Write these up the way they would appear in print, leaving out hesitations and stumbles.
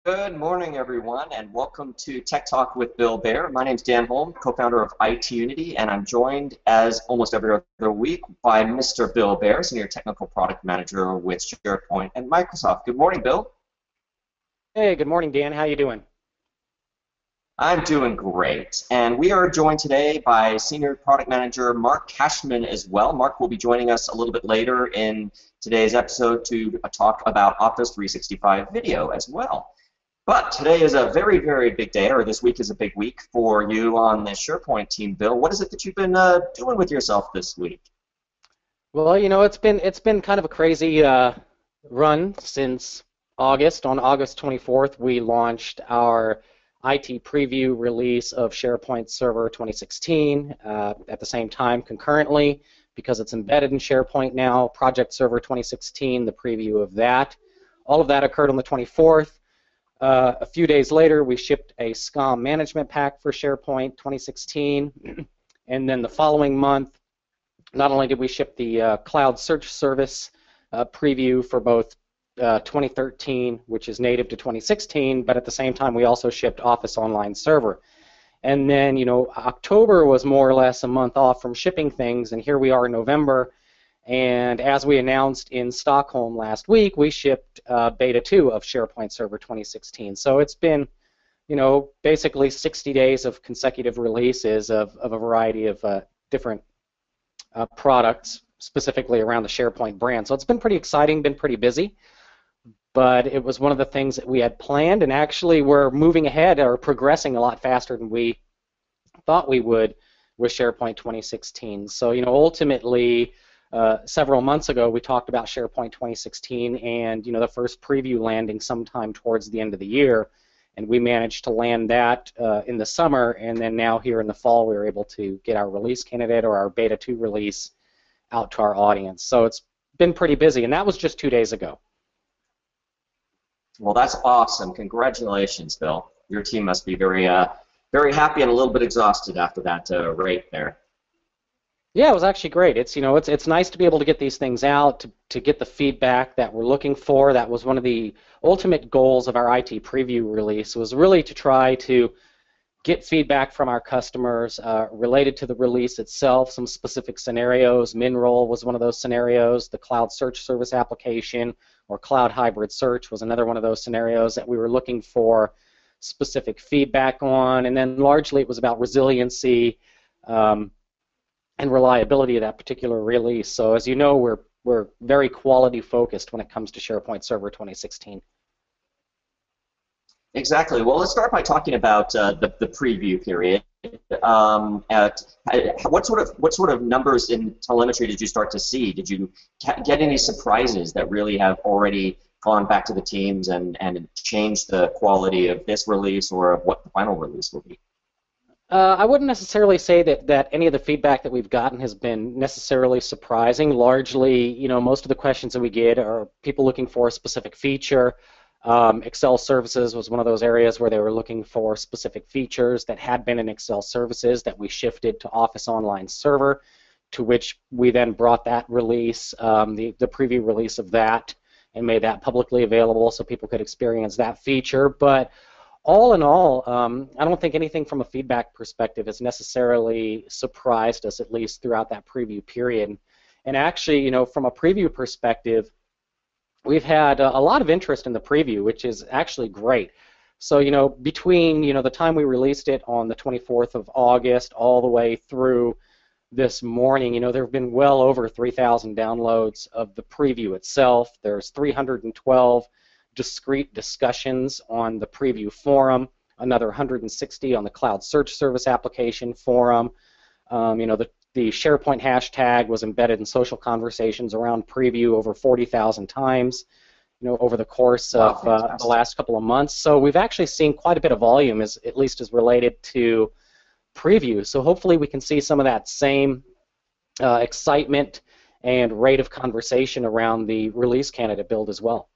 Good morning, everyone, and welcome to Tech Talk with Bill Baer. My name is Dan Holme, co-founder of IT Unity, and I'm joined, as almost every other week, by Mr. Bill Baer, Senior Technical Product Manager with SharePoint and Microsoft. Good morning, Bill. Hey, good morning, Dan. How you doing? I'm doing great, and we are joined today by Senior Product Manager Mark Cashman as well. Mark will be joining us a little bit later in today's episode to talk about Office 365 video as well. But today is a very, very big day, or this week is a big week for you on the SharePoint team, Bill. What is it that you've been doing with yourself this week? Well, it's been kind of a crazy run since August. On August 24th, we launched our IT preview release of SharePoint Server 2016. At the same time, concurrently, because it's embedded in SharePoint now, Project Server 2016, the preview of that. All of that occurred on the 24th. A few days later, we shipped a SCOM management pack for SharePoint 2016, and then the following month, not only did we ship the Cloud Search Service preview for both 2013, which is native to 2016, but at the same time, we also shipped Office Online Server. And then, October was more or less a month off from shipping things, and here we are in November. And as we announced in Stockholm last week, we shipped Beta 2 of SharePoint Server 2016. So it's been, basically 60 days of consecutive releases of a variety of different products, specifically around the SharePoint brand. So it's been pretty exciting, been pretty busy, but it was one of the things that we had planned, and actually we're moving ahead or progressing a lot faster than we thought we would with SharePoint 2016. So, ultimately, several months ago, we talked about SharePoint 2016 and the first preview landing sometime towards the end of the year, and we managed to land that in the summer, and then now here in the fall we were able to get our release candidate or our Beta 2 release out to our audience. So it's been pretty busy, and that was just 2 days ago. Well, that's awesome. Congratulations, Bill. Your team must be very, very happy and a little bit exhausted after that rate there. Yeah, it was actually great. It's nice to be able to get these things out, to get the feedback that we're looking for. That was one of the ultimate goals of our IT preview release, was really to try to get feedback from our customers related to the release itself, some specific scenarios. MinRole was one of those scenarios. The Cloud Search Service application or Cloud Hybrid Search was another one of those scenarios that we were looking for specific feedback on. And then largely it was about resiliency and reliability of that particular release. So as you know, we're very quality focused when it comes to SharePoint Server 2016. Exactly. Well, let's start by talking about the preview period. What sort of numbers in telemetry did you start to see? Did you get any surprises that really have already gone back to the teams and changed the quality of this release or of what the final release will be? I wouldn't necessarily say that any of the feedback that we've gotten has been necessarily surprising. Largely, most of the questions that we get are people looking for a specific feature. Excel services was one of those areas where they were looking for specific features that had been in Excel services that we shifted to Office Online Server, to which we then brought that release, the preview release of that, and made that publicly available so people could experience that feature. But all in all, I don't think anything from a feedback perspective has necessarily surprised us, at least throughout that preview period. And actually, from a preview perspective, we've had a lot of interest in the preview, which is actually great. So, between, the time we released it on the 24th of August all the way through this morning, there have been well over 3,000 downloads of the preview itself. There's 312 discrete discussions on the preview forum, another 160 on the Cloud Search Service application forum. The SharePoint hashtag was embedded in social conversations around preview over 40,000 times, over the course of the last couple of months. So we've actually seen quite a bit of volume, at least as related to preview. So hopefully we can see some of that same excitement and rate of conversation around the release candidate build as well.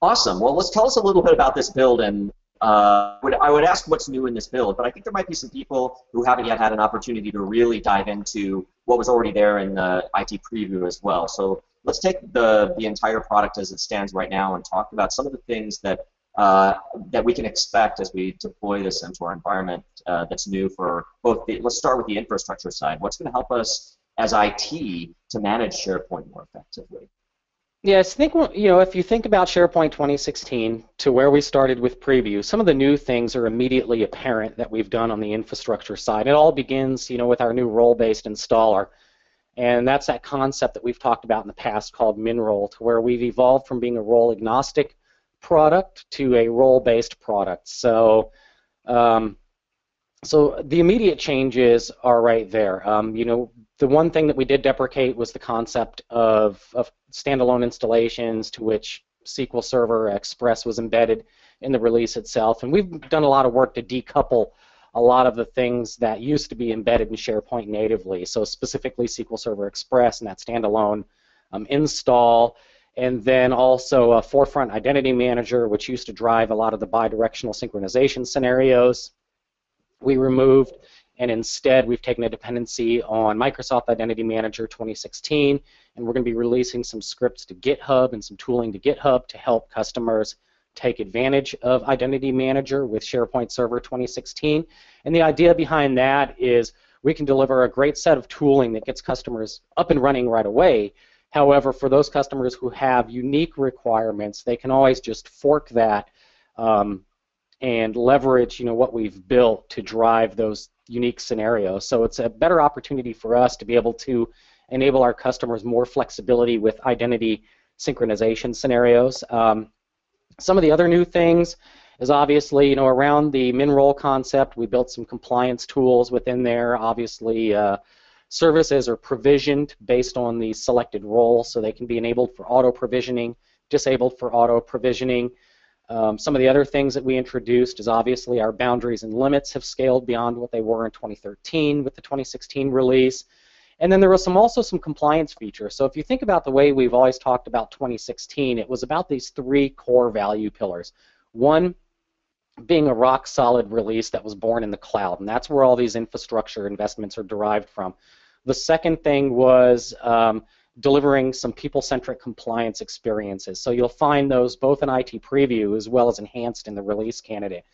Awesome. Well, let's tell us a little bit about this build, and I would ask what's new in this build, but I think there might be some people who haven't yet had an opportunity to really dive into what was already there in the IT preview as well. So let's take the entire product as it stands right now and talk about some of the things that that we can expect as we deploy this into our environment that's new for both the, let's start with the infrastructure side. What's going to help us as IT to manage SharePoint more effectively? Yes, if you think about SharePoint 2016 to where we started with preview, some of the new things are immediately apparent that we've done on the infrastructure side. It all begins, with our new role-based installer, and that's that concept that we've talked about in the past called MinRole, to where we've evolved from being a role-agnostic product to a role-based product. So the immediate changes are right there. The one thing that we did deprecate was the concept of standalone installations to which SQL Server Express was embedded in the release itself. And we've done a lot of work to decouple a lot of the things that used to be embedded in SharePoint natively. So specifically SQL Server Express and that standalone install. And then also a Forefront Identity Manager, which used to drive a lot of the bidirectional synchronization scenarios. We removed, and instead we've taken a dependency on Microsoft Identity Manager 2016, and we're going to be releasing some scripts to GitHub and some tooling to GitHub to help customers take advantage of Identity Manager with SharePoint Server 2016. And the idea behind that is we can deliver a great set of tooling that gets customers up and running right away. However, for those customers who have unique requirements, they can always just fork that and leverage, what we've built to drive those unique scenarios. So it's a better opportunity for us to be able to enable our customers more flexibility with identity synchronization scenarios. Some of the other new things is obviously, around the MinRole concept, we built some compliance tools within there. Obviously, services are provisioned based on the selected role, so they can be enabled for auto-provisioning, disabled for auto-provisioning. Some of the other things that we introduced is obviously our boundaries and limits have scaled beyond what they were in 2013 with the 2016 release. And then there was also some compliance features. So if you think about the way we've always talked about 2016, it was about these three core value pillars. One, being a rock-solid release that was born in the cloud, and that's where all these infrastructure investments are derived from. The second thing was delivering some people-centric compliance experiences. So you'll find those both in IT Preview as well as enhanced in the release candidate.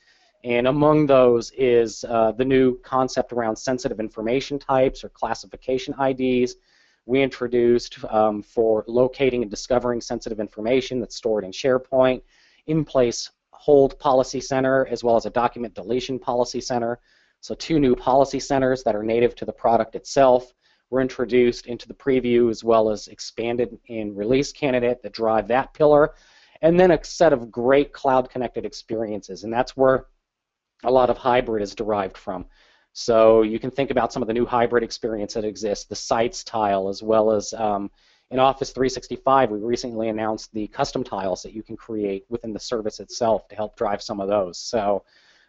And among those is the new concept around sensitive information types or classification IDs. We introduced for locating and discovering sensitive information that's stored in SharePoint, in-place hold policy center, as well as a document deletion policy center. So two new policy centers that are native to the product itself were introduced into the preview, as well as expanded in release candidate that drive that pillar. And then a set of great cloud-connected experiences, and that's where a lot of hybrid is derived from. So you can think about some of the new hybrid experience that exists, the sites tile, as well as in Office 365, we recently announced the custom tiles that you can create within the service itself to help drive some of those. So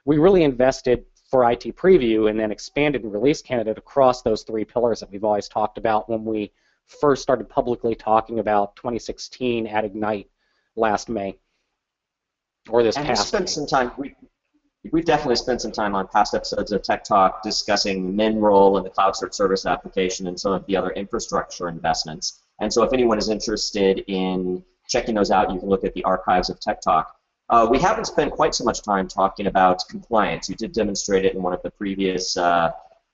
we really invested for IT Preview and then expanded and release candidate across those three pillars that we've always talked about when we first started publicly talking about 2016 at Ignite last May, or this and past we spent May. some time. We've definitely spent some time on past episodes of Tech Talk discussing MinRole and the Cloud Search Service application and some of the other infrastructure investments. And so if anyone is interested in checking those out, you can look at the archives of Tech Talk. We haven't spent quite so much time talking about compliance. You did demonstrate it in one of the previous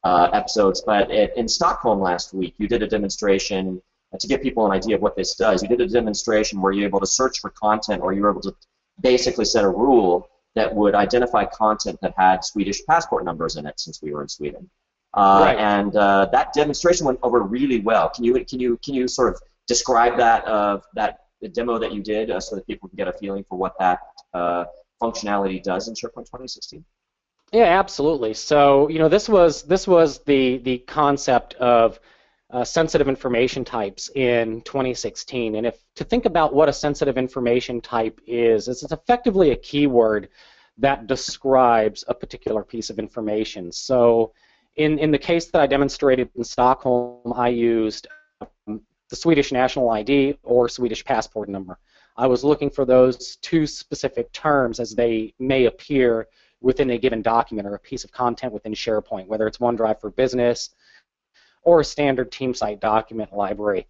episodes, but in Stockholm last week, you did a demonstration to give people an idea of what this does. You did a demonstration where you're able to search for content, or you were able to basically set a rule that would identify content that had Swedish passport numbers in it, since we were in Sweden. Right. And that demonstration went over really well. Can you sort of describe that the demo that you did so that people can get a feeling for what that functionality does in SharePoint 2016? Yeah, absolutely. So this was the concept of sensitive information types in 2016. And to think about what a sensitive information type is, it's effectively a keyword that describes a particular piece of information. So in the case that I demonstrated in Stockholm, I used the Swedish national ID or Swedish passport number. I was looking for those two specific terms as they may appear within a given document or a piece of content within SharePoint, whether it's OneDrive for Business or a standard team site document library.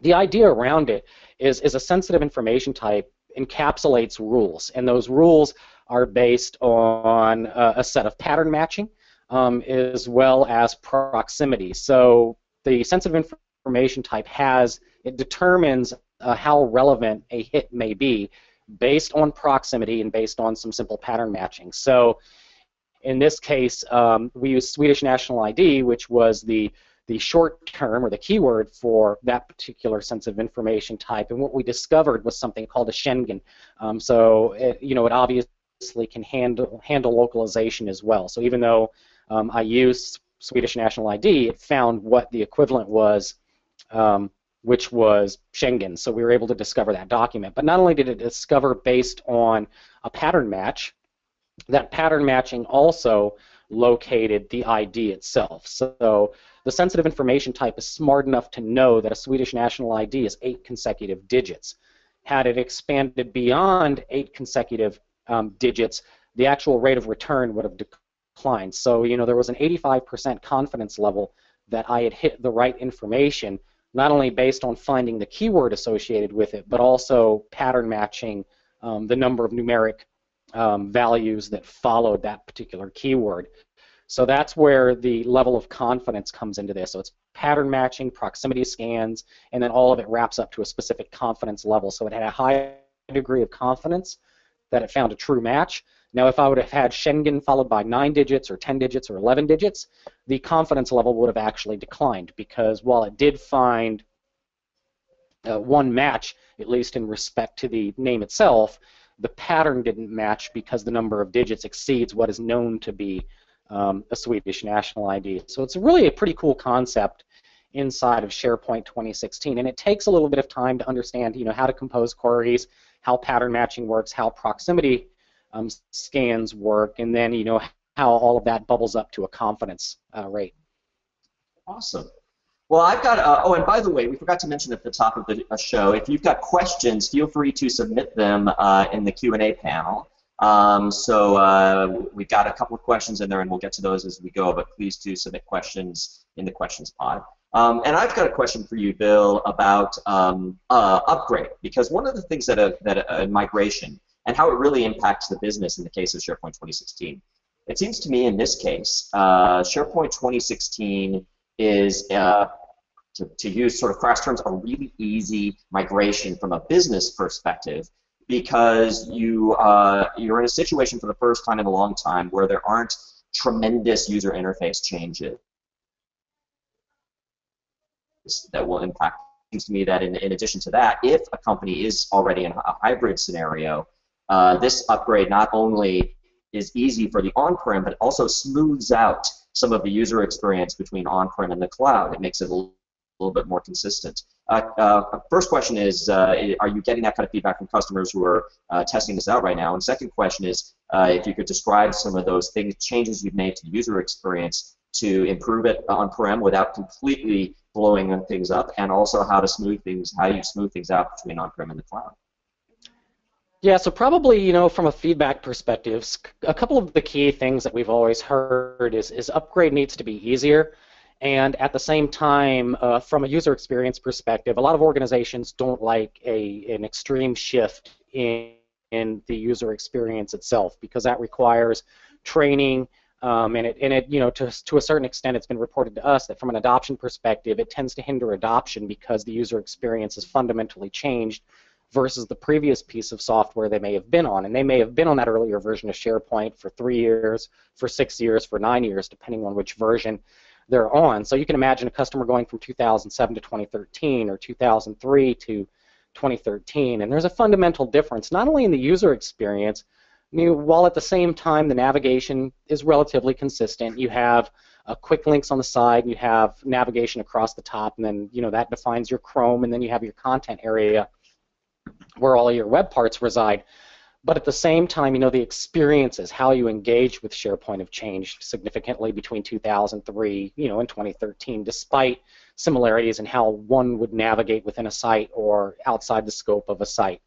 The idea around it is a sensitive information type encapsulates rules, and those rules are based on a set of pattern matching as well as proximity. So the sensitive information type it determines how relevant a hit may be based on proximity and based on some simple pattern matching. So in this case, we use Swedish National ID, which was the short term or the keyword for that particular sensitive information type, and what we discovered was something called a Schengen. So it obviously can handle localization as well. So even though I used Swedish National ID, it found what the equivalent was, which was Schengen. So we were able to discover that document. But not only did it discover based on a pattern match, that pattern matching also located the ID itself. So the sensitive information type is smart enough to know that a Swedish National ID is 8 consecutive digits. Had it expanded beyond 8 consecutive digits, the actual rate of return would have declined. So there was an 85% confidence level that I had hit the right information, not only based on finding the keyword associated with it, but also pattern matching the number of numeric values that followed that particular keyword. So that's where the level of confidence comes into this. So it's pattern matching, proximity scans, and then all of it wraps up to a specific confidence level. So it had a high degree of confidence that it found a true match. Now, if I would have had Schengen followed by 9 digits or 10 digits or 11 digits, the confidence level would have actually declined, because while it did find one match, at least in respect to the name itself, the pattern didn't match because the number of digits exceeds what is known to be a Swedish National ID. So it's really a pretty cool concept inside of SharePoint 2016, and it takes a little bit of time to understand, how to compose queries, how pattern matching works, how proximity scans work, and then how all of that bubbles up to a confidence rate. Awesome. Well, I've got, oh, and by the way, we forgot to mention at the top of the show, if you've got questions, feel free to submit them in the Q&A panel. So we've got a couple of questions in there, and we'll get to those as we go, but please do submit questions in the questions pod. And I've got a question for you, Bill, about upgrade, because one of the things that migration and how it really impacts the business in the case of SharePoint 2016, it seems to me in this case, SharePoint 2016 is, to use sort of crass terms, a really easy migration from a business perspective, because you're in a situation for the first time in a long time where there aren't tremendous user interface changes that will impact. It seems to me that in addition to that, if a company is already in a hybrid scenario, this upgrade not only is easy for the on-prem, but also smooths out some of the user experience between on-prem and the cloud. It makes it a little bit more consistent. First question is, are you getting that kind of feedback from customers who are testing this out right now? And second question is, if you could describe some of those changes you've made to the user experience to improve it on-prem without completely blowing things up, and also how you smooth things out between on-prem and the cloud. Yeah, so probably, from a feedback perspective, a couple of the key things that we've always heard is upgrade needs to be easier. And at the same time, from a user experience perspective, a lot of organizations don't like an extreme shift in the user experience itself, because that requires training, and it to a certain extent, it's been reported to us that from an adoption perspective, it tends to hinder adoption because the user experience is fundamentally changed versus the previous piece of software they may have been on. And they may have been on that earlier version of SharePoint for 3 years, for 6 years, for 9 years, depending on which version they're on. So you can imagine a customer going from 2007 to 2013 or 2003 to 2013, and there's a fundamental difference, not only in the user experience, while at the same time the navigation is relatively consistent. You have quick links on the side, you have navigation across the top, and then that defines your Chrome, and then you have your content area where all of your web parts reside. But at the same time, the experiences, how you engage with SharePoint have changed significantly between 2003, and 2013, despite similarities in how one would navigate within a site or outside the scope of a site.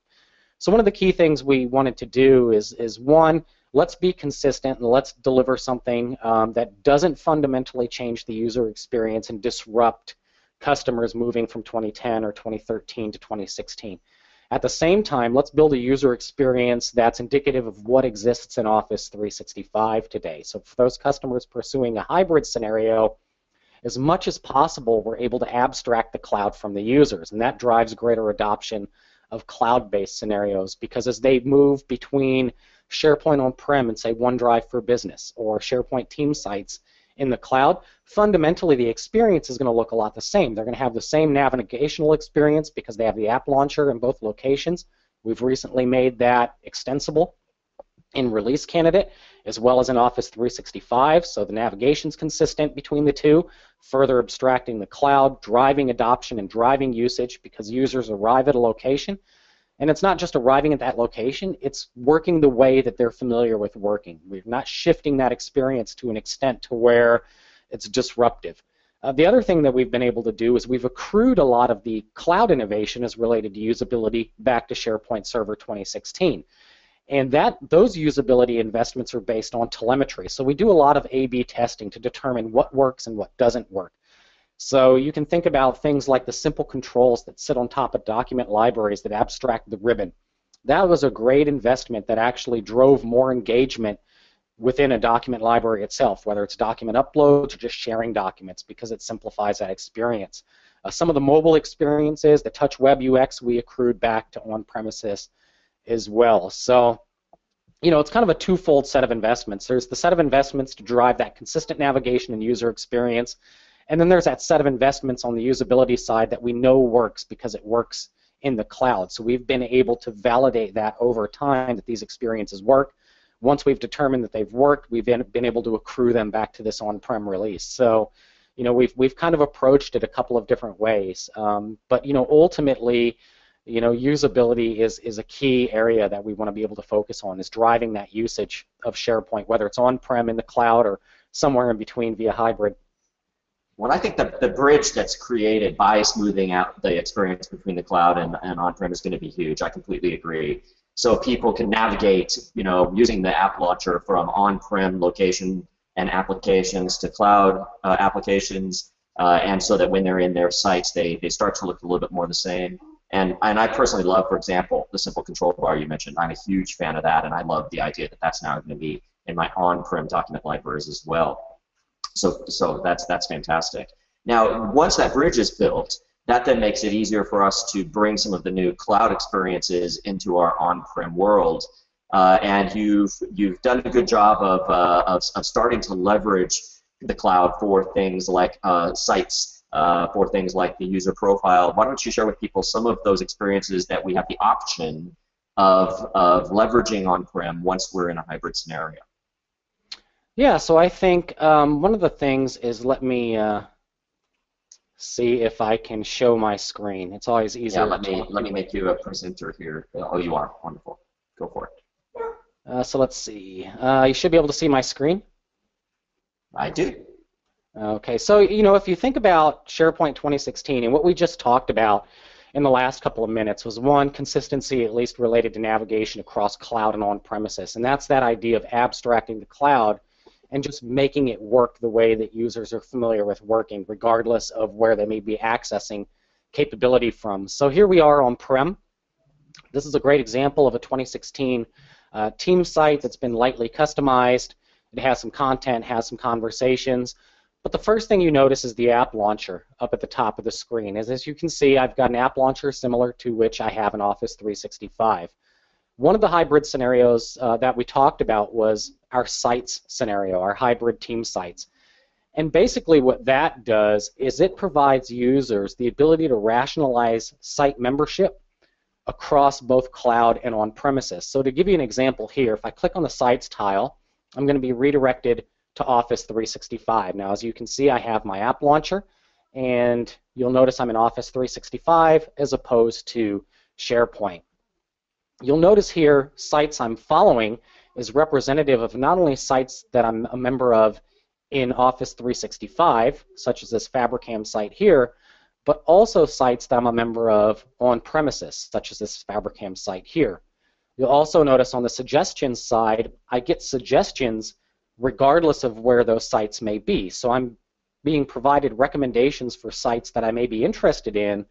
So one of the key things we wanted to do is one, let's be consistent and let's deliver something that doesn't fundamentally change the user experience and disrupt customers moving from 2010 or 2013 to 2016. At the same time, let's build a user experience that's indicative of what exists in Office 365 today. So for those customers pursuing a hybrid scenario, as much as possible, we're able to abstract the cloud from the users, and that drives greater adoption of cloud-based scenarios, because as they move between SharePoint on-prem and, say, OneDrive for Business or SharePoint team sites in the cloud, fundamentally the experience is going to look a lot the same. They're going to have the same navigational experience because they have the app launcher in both locations. We've recently made that extensible in Release Candidate as well as in Office 365, so the navigation's consistent between the two, further abstracting the cloud, driving adoption and driving usage because users arrive at a location. And it's not just arriving at that location, it's working the way that they're familiar with working. We're not shifting that experience to an extent to where it's disruptive. The other thing that we've been able to do is we've accrued a lot of the cloud innovation as related to usability back to SharePoint Server 2016. And those usability investments are based on telemetry. So we do a lot of A/B testing to determine what works and what doesn't work. So you can think about things like the simple controls that sit on top of document libraries that abstract the ribbon. That was a great investment that actually drove more engagement within a document library itself, whether it's document uploads or just sharing documents, because it simplifies that experience. Some of the mobile experiences, the touch web UX, we accrued back to on-premises as well. So, you know, it's kind of a twofold set of investments. There's the set of investments to drive that consistent navigation and user experience, and then there's that set of investments on the usability side that we know works because it works in the cloud. So we've been able to validate that over time that these experiences work. Once we've determined that they've worked, we've been able to accrue them back to this on-prem release. So, you know, we've kind of approached it a couple of different ways. But, you know, ultimately, you know, usability is a key area that we want to be able to focus on, is driving that usage of SharePoint, whether it's on-prem, in the cloud, or somewhere in between via hybrid. Well, I think the bridge that's created by smoothing out the experience between the cloud and on-prem is going to be huge. I completely agree. So people can navigate, you know, using the app launcher from on-prem location and applications to cloud applications, and so that when they're in their sites, they start to look a little bit more the same. And I personally love, for example, the simple control bar you mentioned. I'm a huge fan of that, and I love the idea that that's now going to be in my on-prem document libraries as well. So that's fantastic. Now, once that bridge is built, that then makes it easier for us to bring some of the new cloud experiences into our on-prem world. And you've done a good job of starting to leverage the cloud for things like sites, for things like the user profile. Why don't you share with people some of those experiences that we have the option of leveraging on-prem once we're in a hybrid scenario? Yeah, so I think one of the things is, let me see if I can show my screen. It's always easier. Yeah, let me make you a presenter here. Oh, you are. Wonderful. Go for it. So let's see. You should be able to see my screen. I do. Okay, so you know, if you think about SharePoint 2016 and what we just talked about in the last couple of minutes was, one, consistency, at least related to navigation across cloud and on-premises, and that's that idea of abstracting the cloud and just making it work the way that users are familiar with working, regardless of where they may be accessing capability from. So here we are on-prem. This is a great example of a 2016 team site that's been lightly customized. It has some content, has some conversations. But the first thing you notice is the app launcher up at the top of the screen. As you can see, I've got an app launcher similar to which I have in Office 365. One of the hybrid scenarios that we talked about was our sites scenario, our hybrid team sites. And basically what that does is it provides users the ability to rationalize site membership across both cloud and on-premises. So to give you an example here, if I click on the sites tile, I'm going to be redirected to Office 365. Now, as you can see, I have my app launcher, and you'll notice I'm in Office 365 as opposed to SharePoint. You'll notice here sites I'm following is representative of not only sites that I'm a member of in Office 365, such as this Fabricam site here, but also sites that I'm a member of on premises, such as this Fabricam site here. You'll also notice on the suggestions side, I get suggestions regardless of where those sites may be. So I'm being provided recommendations for sites that I may be interested in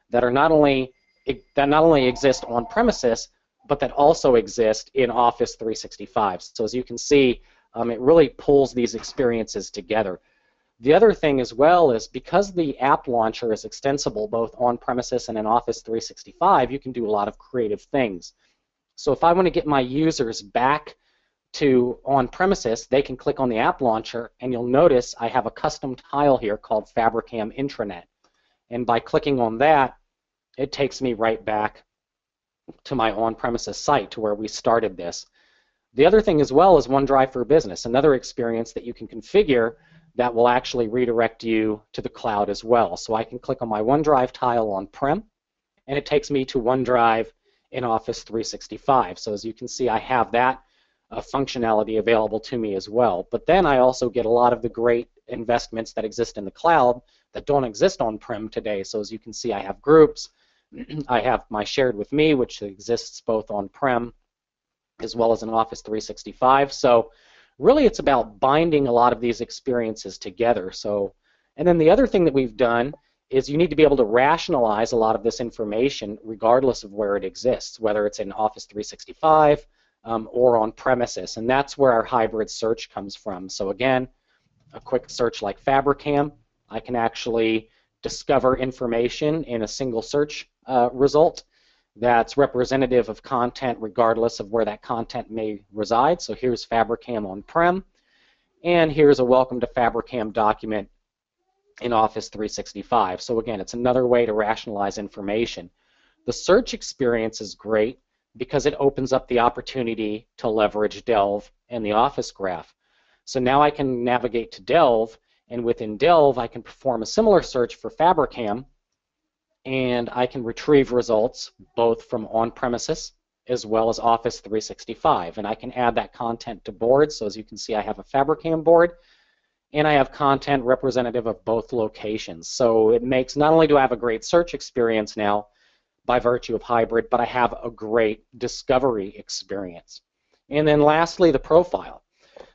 that are not only exist on premises, but that also exist in Office 365. So as you can see, it really pulls these experiences together. The other thing as well is because the app launcher is extensible both on premises and in Office 365, you can do a lot of creative things. So if I want to get my users back to on premises, they can click on the app launcher, and you'll notice I have a custom tile here called Fabricam Intranet. And by clicking on that, it takes me right back to my on-premises site, to where we started this. The other thing as well is OneDrive for Business, another experience that you can configure that will actually redirect you to the cloud as well. So I can click on my OneDrive tile on-prem, and it takes me to OneDrive in Office 365. So as you can see, I have that functionality available to me as well. But then I also get a lot of the great investments that exist in the cloud that don't exist on-prem today. So as you can see, I have groups, I have my Shared With Me, which exists both on-prem as well as in Office 365. So really it's about binding a lot of these experiences together. So, and then the other thing that we've done is you need to be able to rationalize a lot of this information regardless of where it exists, whether it's in Office 365 or on premises, and that's where our hybrid search comes from. So again, a quick search like Fabricam, I can actually discover information in a single search result that's representative of content regardless of where that content may reside. So here's Fabricam on-prem, and here's a Welcome to Fabricam document in Office 365. So again, it's another way to rationalize information. The search experience is great because it opens up the opportunity to leverage Delve and the Office Graph. So now I can navigate to Delve, and within Delve I can perform a similar search for Fabricam, and I can retrieve results both from on-premises as well as Office 365. And I can add that content to boards. So as you can see, I have a Fabricam board, and I have content representative of both locations. So it makes, not only do I have a great search experience now by virtue of hybrid, but I have a great discovery experience. And then lastly, the profile.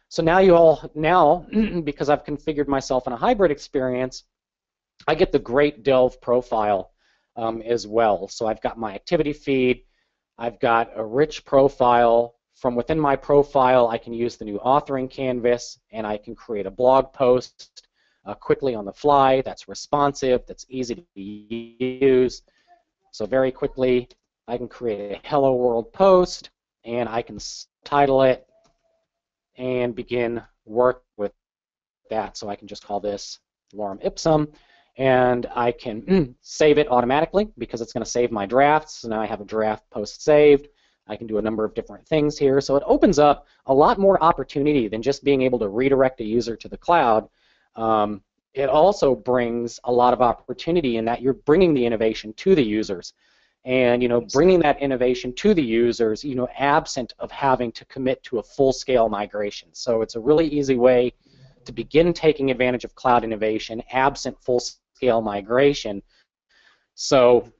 So now because I've configured myself in a hybrid experience, I get the great Delve profile as well. So I've got my activity feed, I've got a rich profile. From within my profile, I can use the new authoring canvas, and I can create a blog post quickly on the fly that's responsive, that's easy to use. So very quickly, I can create a Hello World post, and I can title it and begin work with that. So I can just call this Lorem Ipsum, and I can save it automatically because it's going to save my drafts. So now I have a draft post saved. I can do a number of different things here. So it opens up a lot more opportunity than just being able to redirect a user to the cloud. It also brings a lot of opportunity in that you're bringing the innovation to the users. And bringing that innovation to the users, absent of having to commit to a full-scale migration. So it's a really easy way to begin taking advantage of cloud innovation absent full-scale migration. So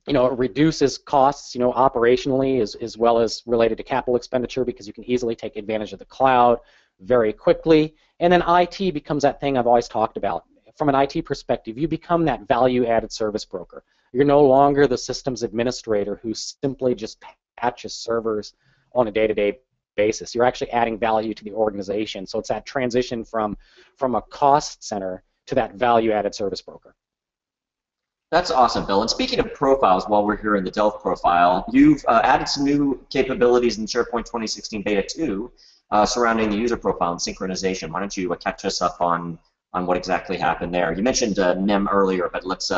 it reduces costs, operationally as well as related to capital expenditure, because you can easily take advantage of the cloud very quickly. And then IT becomes that thing I've always talked about. From an IT perspective, you become that value-added service broker. You're no longer the systems administrator who simply just patches servers on a day-to-day basis. You're actually adding value to the organization. So it's that transition from a cost center to that value-added service broker. That's awesome, Bill. And speaking of profiles, while we're here in the Delve profile, you've added some new capabilities in SharePoint 2016 Beta 2 surrounding the user profile and synchronization. Why don't you catch us up on what exactly happened there? You mentioned NEM earlier, but let's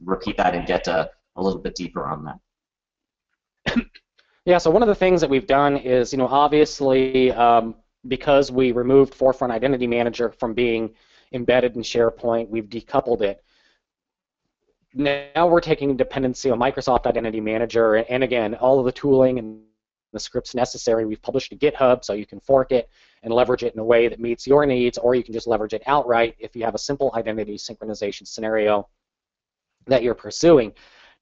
repeat that and get a little bit deeper on that. Yeah, so one of the things that we've done is, obviously, because we removed Forefront Identity Manager from being embedded in SharePoint, we've decoupled it. Now we're taking dependency on Microsoft Identity Manager, and again, all of the tooling and the scripts necessary we've published to GitHub, so you can fork it and leverage it in a way that meets your needs, or you can just leverage it outright if you have a simple identity synchronization scenario that you're pursuing.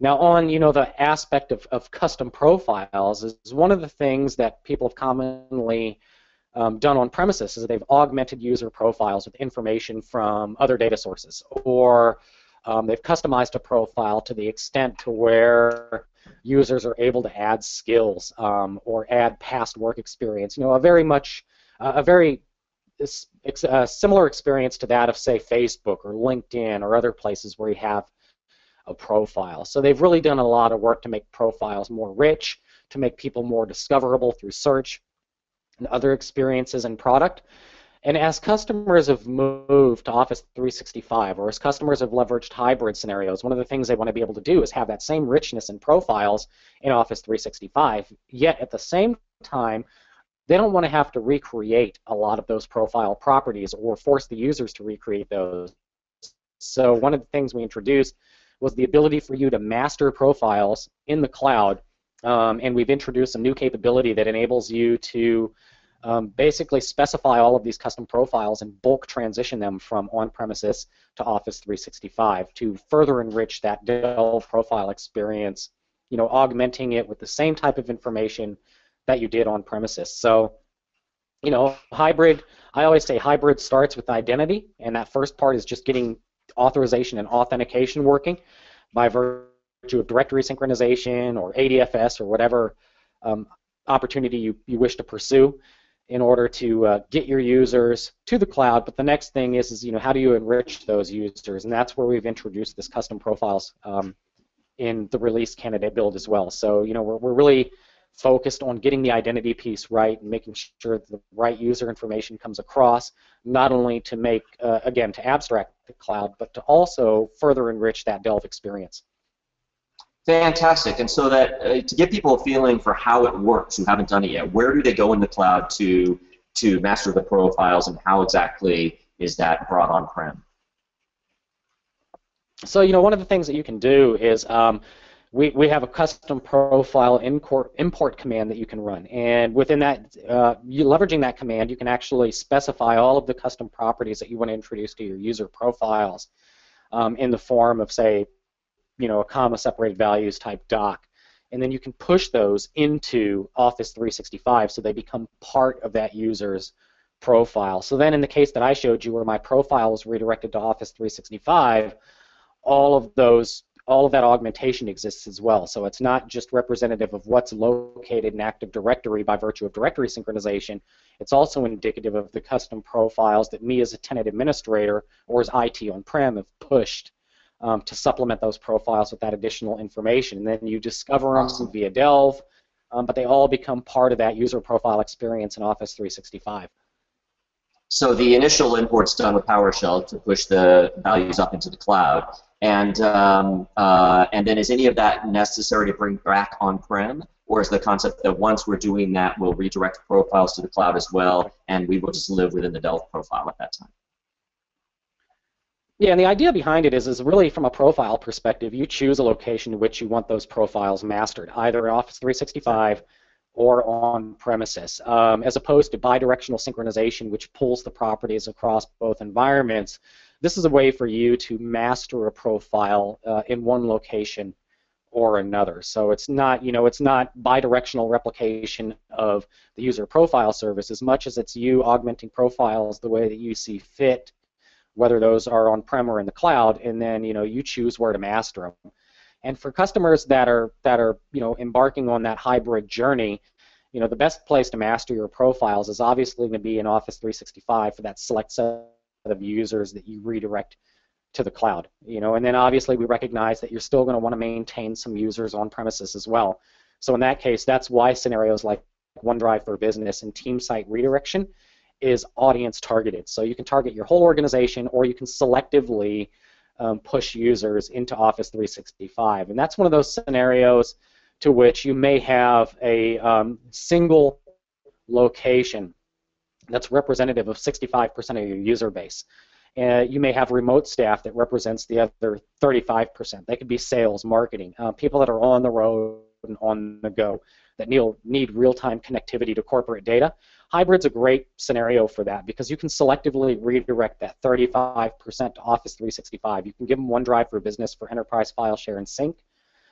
Now on the aspect of custom profiles is one of the things that people have commonly done on premises is they've augmented user profiles with information from other data sources, or they've customized a profile to the extent to where users are able to add skills or add past work experience. You know, a very similar experience to that of, say, Facebook or LinkedIn or other places where you have a profile. So they've really done a lot of work to make profiles more rich, to make people more discoverable through search and other experiences and product. And as customers have moved to Office 365, or as customers have leveraged hybrid scenarios, one of the things they want to be able to do is have that same richness in profiles in Office 365, yet at the same time, they don't want to have to recreate a lot of those profile properties or force the users to recreate those. So one of the things we introduced was the ability for you to master profiles in the cloud, and we've introduced a new capability that enables you to basically specify all of these custom profiles and bulk transition them from on-premises to Office 365 to further enrich that Delve profile experience, you know, augmenting it with the same type of information that you did on premises. So, you know, hybrid, I always say hybrid starts with identity, and that first part is just getting authorization and authentication working by virtue of directory synchronization or ADFS or whatever opportunity you wish to pursue in order to get your users to the cloud. But the next thing is, you know, how do you enrich those users? And that's where we've introduced this custom profiles in the release candidate build as well. So, you know, we're really focused on getting the identity piece right and making sure that the right user information comes across, not only to make, again, to abstract the cloud, but to also further enrich that Delve experience. Fantastic. And so that to give people a feeling for how it works who haven't done it yet, where do they go in the cloud to master the profiles, and how exactly is that brought on-prem? So, you know, one of the things that you can do is we have a custom profile import command that you can run, and within that, leveraging that command, you can actually specify all of the custom properties that you want to introduce to your user profiles in the form of, say, you know, a comma-separated values type doc, and then you can push those into Office 365 so they become part of that user's profile. So then in the case that I showed you where my profile was redirected to Office 365, all of that augmentation exists as well. So it's not just representative of what's located in Active Directory by virtue of directory synchronization, it's also indicative of the custom profiles that me as a tenant administrator or as IT on-prem have pushed to supplement those profiles with that additional information. And then you discover them via Delve, but they all become part of that user profile experience in Office 365. So the initial import's done with PowerShell to push the values up into the cloud, and then is any of that necessary to bring back on-prem, or is the concept that once we're doing that, we'll redirect profiles to the cloud as well, and we will just live within the Delve profile at that time? Yeah, and the idea behind it is really from a profile perspective, you choose a location in which you want those profiles mastered, either in Office 365 or on premises, as opposed to bidirectional synchronization, which pulls the properties across both environments. This is a way for you to master a profile in one location or another. So it's not, you know, it's not bidirectional replication of the user profile service as much as it's you augmenting profiles the way that you see fit, whether those are on-prem or in the cloud, and then, you know, you choose where to master them. And for customers that are you know, embarking on that hybrid journey, you know, the best place to master your profiles is obviously going to be in Office 365 for that select set of users that you redirect to the cloud. You know, and then obviously we recognize that you're still going to want to maintain some users on premises as well. So in that case, that's why scenarios like OneDrive for Business and team site redirection is audience targeted. So you can target your whole organization, or you can selectively push users into Office 365. And that's one of those scenarios to which you may have a single location that's representative of 65% of your user base. You may have remote staff that represents the other 35%. They could be sales, marketing, people that are on the road and on the go that need real-time connectivity to corporate data. Hybrid's a great scenario for that because you can selectively redirect that 35% to Office 365. You can give them OneDrive for Business for enterprise file share and sync.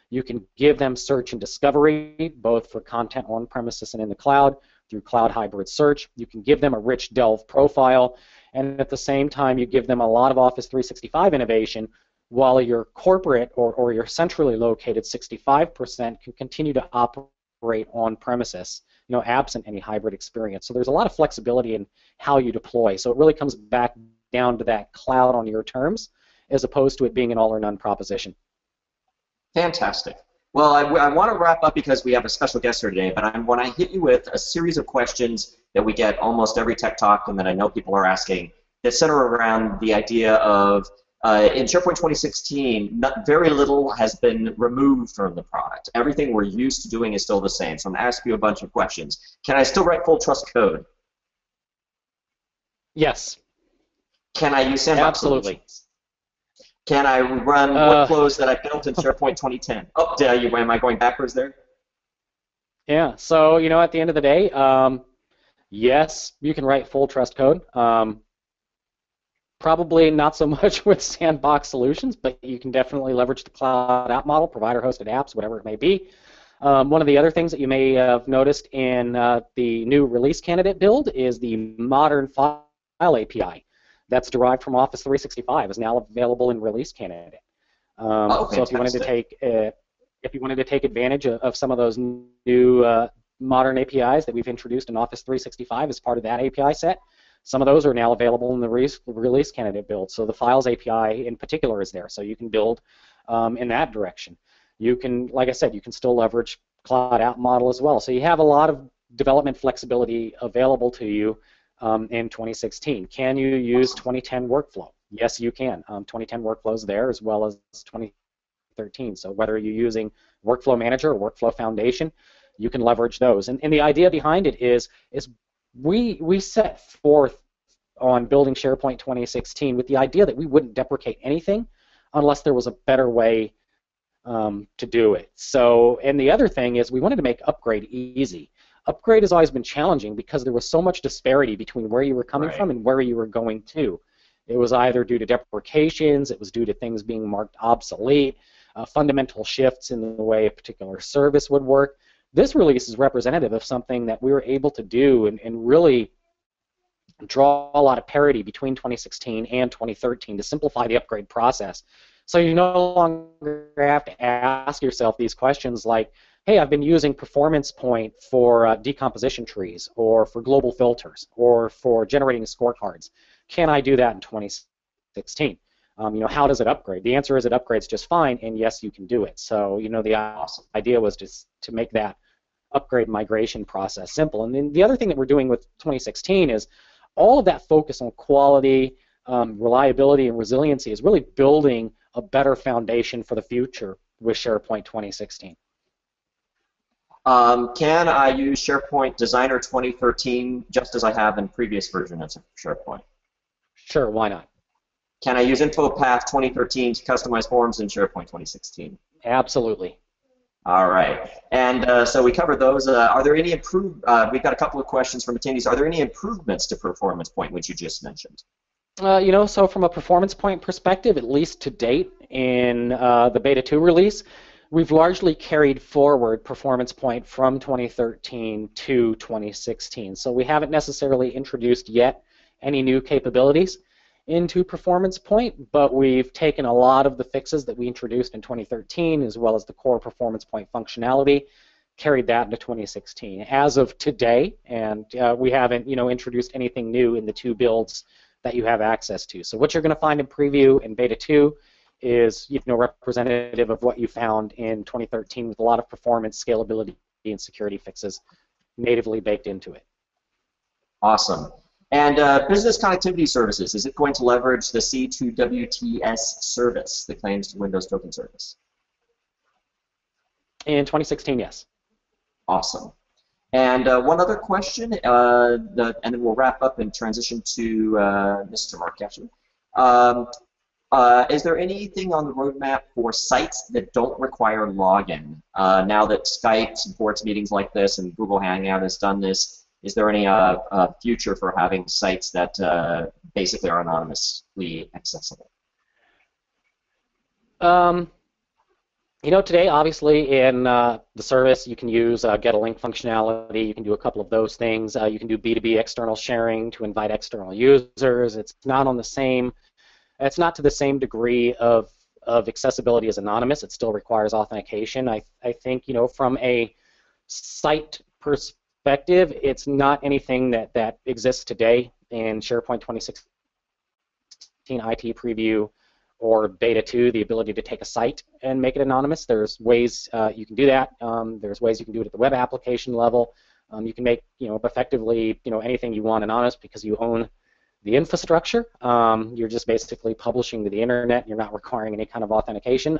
You can give them search and discovery, both for content on premises and in the cloud, through Cloud Hybrid Search. You can give them a rich Delve profile, and at the same time, you give them a lot of Office 365 innovation, while your corporate or your centrally located 65% can continue to operate on premises, absent any hybrid experience. So there's a lot of flexibility in how you deploy. So it really comes back down to that cloud on your terms, as opposed to it being an all or none proposition. Fantastic. Well, I want to wrap up because we have a special guest here today, but I want to hit you with a series of questions that we get almost every Tech Talk and that I know people are asking that center around the idea of in SharePoint 2016, very little has been removed from the product. Everything we're used to doing is still the same. So I'm going to ask you a bunch of questions. Can I still write full trust code? Yes. Can I use sandbox Absolutely. solutions? Can I run workflows that I built in SharePoint 2010? Oh, am I going backwards there? Yeah. So, at the end of the day, yes, you can write full trust code. Probably not so much with sandbox solutions, but you can definitely leverage the cloud app model, provider-hosted apps, whatever it may be. One of the other things that you may have noticed in the new release candidate build is the modern file API that's derived from Office 365 is now available in release candidate. So if you wanted to take advantage of some of those new modern APIs that we've introduced in Office 365 as part of that API set, some of those are now available in the release candidate build. So the Files API in particular is there, so you can build in that direction. You can, like I said, you can still leverage Cloud App Model as well. So you have a lot of development flexibility available to you in 2016. Can you use 2010 workflow? Yes, you can. 2010 workflows there as well as 2013. So whether you're using Workflow Manager or Workflow Foundation, you can leverage those. And the idea behind it is we set forth on building SharePoint 2016 with the idea that we wouldn't deprecate anything unless there was a better way to do it. So, and the other thing is we wanted to make upgrade easy. Upgrade has always been challenging because there was so much disparity between where you were coming from and where you were going to. It was either due to deprecations, it was due to things being marked obsolete, fundamental shifts in the way a particular service would work. This release is representative of something that we were able to do and really draw a lot of parity between 2016 and 2013 to simplify the upgrade process. So you no longer have to ask yourself these questions like, hey, I've been using Performance Point for decomposition trees or for global filters or for generating scorecards. Can I do that in 2016? How does it upgrade? The answer is it upgrades just fine, and yes, you can do it. So, the idea was just to make that upgrade migration process simple. And then the other thing that we're doing with 2016 is all of that focus on quality, reliability, and resiliency is really building a better foundation for the future with SharePoint 2016. Can I use SharePoint Designer 2013 just as I have in previous versions of SharePoint? Sure, why not? Can I use InfoPath 2013 to customize forms in SharePoint 2016? Absolutely. All right. And so we covered those. Are there any we've got a couple of questions from attendees. Are there any improvements to Performance Point, which you just mentioned? So from a Performance Point perspective, at least to date in the Beta 2 release, we've largely carried forward Performance Point from 2013 to 2016. So we haven't necessarily introduced yet any new capabilities into Performance Point, but we've taken a lot of the fixes that we introduced in 2013 as well as the core Performance Point functionality, carried that into 2016. As of today, and we haven't introduced anything new in the two builds that you have access to. So what you're going to find in Preview and Beta 2 is representative of what you found in 2013 with a lot of performance, scalability, and security fixes natively baked into it. Awesome. And business connectivity services, is it going to leverage the C2WTS service, the claims to Windows token service? In 2016, yes. Awesome. And one other question, and then we'll wrap up and transition to Mr. Mark Cashman. Is there anything on the roadmap for sites that don't require login? Now that Skype supports meetings like this and Google Hangout has done this, is there any future for having sites that basically are anonymously accessible? Today, obviously, in the service, you can use get a link functionality. You can do a couple of those things. You can do B2B external sharing to invite external users. It's not to the same degree of accessibility as anonymous. It still requires authentication. I think, from a site perspective, it's not anything that exists today in SharePoint 2016 IT preview or beta 2, the ability to take a site and make it anonymous. There's ways you can do that. There's ways you can do it at the web application level. You can make, effectively, anything you want anonymous because you own the infrastructure. You're just basically publishing to the internet. You're not requiring any kind of authentication.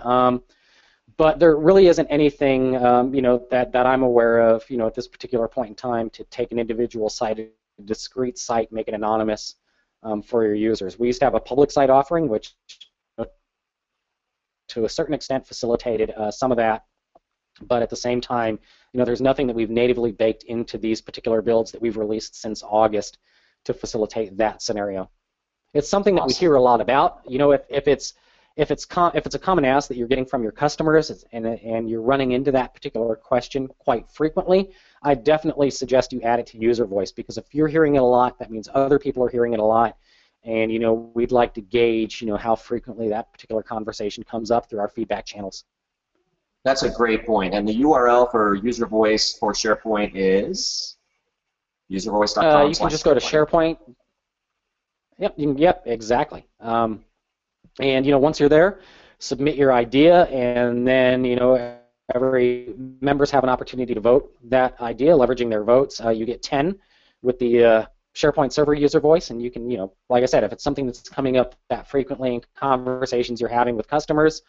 But there really isn't anything, that I'm aware of, at this particular point in time to take an individual site, a discrete site, make it anonymous for your users. We used to have a public site offering, which to a certain extent facilitated some of that, but at the same time, there's nothing that we've natively baked into these particular builds that we've released since August to facilitate that scenario. It's something that we hear a lot about. If it's a common ask that you're getting from your customers and you're running into that particular question quite frequently, I definitely suggest you add it to user voice, because if you're hearing it a lot, that means other people are hearing it a lot. And we'd like to gauge how frequently that particular conversation comes up through our feedback channels. That's a great point. And the URL for user voice for SharePoint is uservoice.com. You can just go to SharePoint. Yep, exactly. And once you're there, submit your idea, and then every members have an opportunity to vote that idea, leveraging their votes. You get 10 with the SharePoint server user voice, and you can, like I said, if it's something that's coming up that frequently in conversations you're having with customers,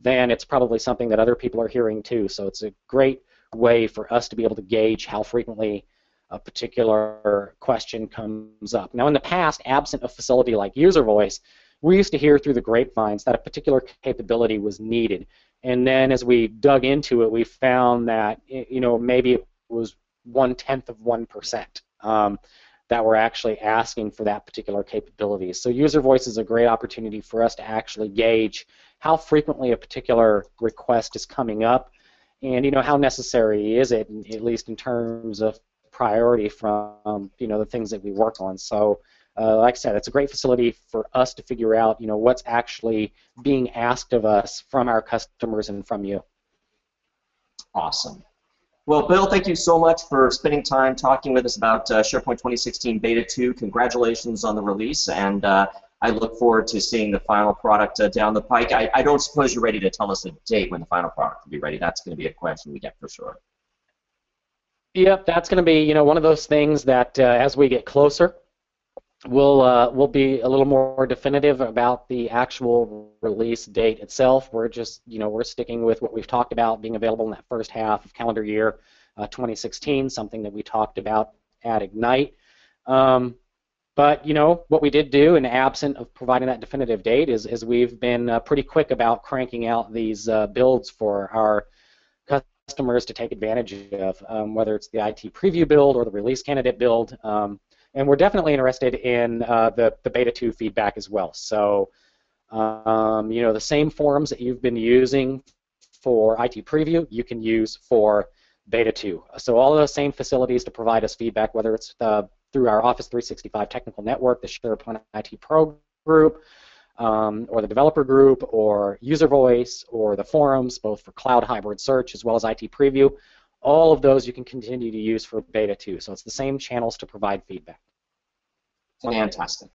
then it's probably something that other people are hearing too. So it's a great way for us to be able to gauge how frequently a particular question comes up. Now, in the past, absent a facility like user voice, we used to hear through the grapevines that a particular capability was needed. And then as we dug into it, we found that maybe it was 0.1% that were actually asking for that particular capability. So user voice is a great opportunity for us to actually gauge how frequently a particular request is coming up, and how necessary is it, at least in terms of priority from the things that we work on. So like I said, it's a great facility for us to figure out what's actually being asked of us from our customers and from you. Awesome. Well, Bill, thank you so much for spending time talking with us about SharePoint 2016 Beta 2. Congratulations on the release, and I look forward to seeing the final product down the pike. I don't suppose you're ready to tell us a date when the final product will be ready. That's going to be a question we get for sure. Yep, that's going to be one of those things that as we get closer, we'll be a little more definitive about the actual release date itself. We're just we're sticking with what we've talked about being available in that first half of calendar year 2016, something that we talked about at Ignite. But what we did do, in absent of providing that definitive date, is we've been pretty quick about cranking out these builds for our customers to take advantage of, whether it's the IT preview build or the release candidate build. And we're definitely interested in the Beta 2 feedback as well. So, the same forums that you've been using for IT Preview, you can use for Beta 2. So all of those same facilities to provide us feedback, whether it's through our Office 365 technical network, the SharePoint IT Pro group, or the developer group, or user voice, or the forums, both for cloud hybrid search as well as IT Preview. All of those you can continue to use for Beta 2. So it's the same channels to provide feedback. Fantastic.